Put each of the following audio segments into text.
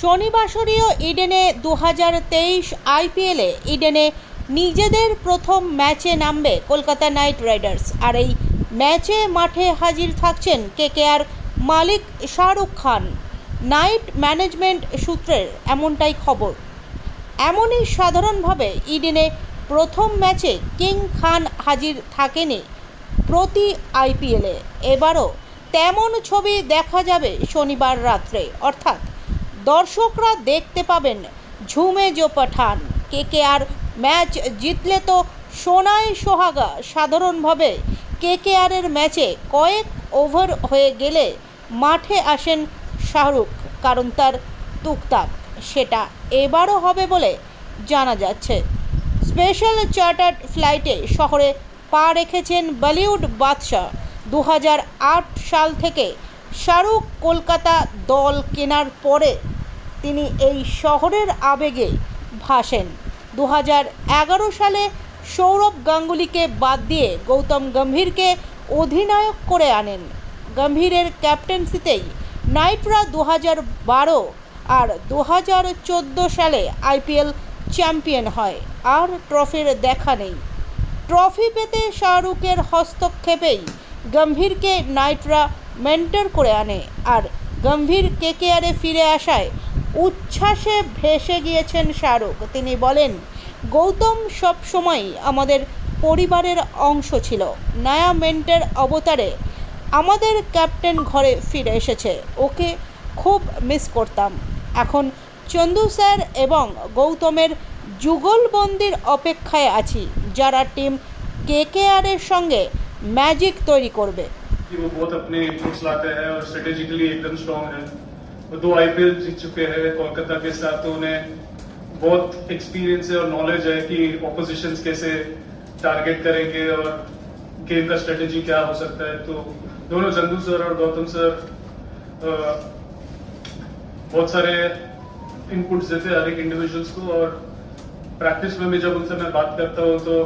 শনিবাসরীয় ইডেনে 2023 আইপিএলে ইডেনে নিজেদের প্রথম ম্যাচে নামবে কলকাতা নাইট রাইডার্স। আর এই ম্যাচে মাঠে হাজির থাকছেন কেকেআর মালিক শাহরুখ খান। নাইট ম্যানেজমেন্ট সূত্রের এমনটাই খবর। এমনই সাধারণভাবে ইডেনে প্রথম ম্যাচে কিং খান হাজির থাকেনি প্রতি আইপিএলে। এবারও তেমন ছবি দেখা যাবে শনিবার রাত্রে, অর্থাৎ দর্শকরা দেখতে পাবেন ঝুমে জো পাঠান। কেকেআর ম্যাচ জিতলে তো সোনায় সোহাগা। সাধারণভাবে কেকেআরের ম্যাচে কয়েক ওভার হয়ে গেলে মাঠে আসেন শাহরুখ, কারণ তার তুকতাক। সেটা এবারও হবে বলে জানা যাচ্ছে। স্পেশাল চার্টার্ড ফ্লাইটে শহরে পা রেখেছেন বলিউড বাদশাহ। 2008 সাল থেকে শাহরুখ কলকাতা দল কেনার পরে তিনি এই শহরের আবেগে ভাসেন। 2011 সালে সৌরভ গাঙ্গুলিকে বাদ দিয়ে গৌতম গম্ভীরকে অধিনায়ক করে আনেন। গম্ভীরের ক্যাপ্টেন্সিতেই নাইটরা 2012 আর 2014 সালে আইপিএল চ্যাম্পিয়ন হয়। আর ট্রফির দেখা নেই। ট্রফি পেতে শাহরুখের হস্তক্ষেপেই গম্ভীরকে নাইটরা মেন্টর করে আনে। আর গম্ভীর কেকেআরে ফিরে আসায় উচ্ছ্বাসে ভেসে গিয়েছেন শাহরুখ। তিনি বলেন, গৌতম সবসময়ই আমাদের পরিবারের অংশ ছিল। নয়া মেন্টর অবতারে আমাদের ক্যাপ্টেন ঘরে ফিরে এসেছে। ওকে খুব মিস করতাম। এখন চন্দু স্যার এবং গৌতমের যুগলবন্দির অপেক্ষায় আছি, যারা টিম কেকেআরের সঙ্গে ম্যাজিক তৈরি করবে। वो बहुत अपने इनपुट्स लाते हैं और स्ट्रेटेजिकली एकदम स्ट्रॉन्ग है। वो 2 आईपीएल जीत चुके हैं कोलकाता के साथ, तो उन्हें बहुत एक्सपीरियंस है और नॉलेज है कि ऑपोजिशंस कैसे टारगेट करेंगे और गेम का स्ट्रेटेजी क्या हो सकता है। तो दोनों चंदू सर और गौतम सर बहुत सारे इनपुट्स देते हैं हर एक इंडिविजुअल्स को, और प्रैक्टिस में भी जब उनसे मैं बात करता हूँ तो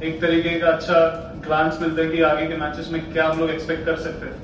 एक तरीके का अच्छा ग्लांस मिलता है कि आगे के मैचेस में क्या हम लोग एक्सपेक्ट कर सकते हैं।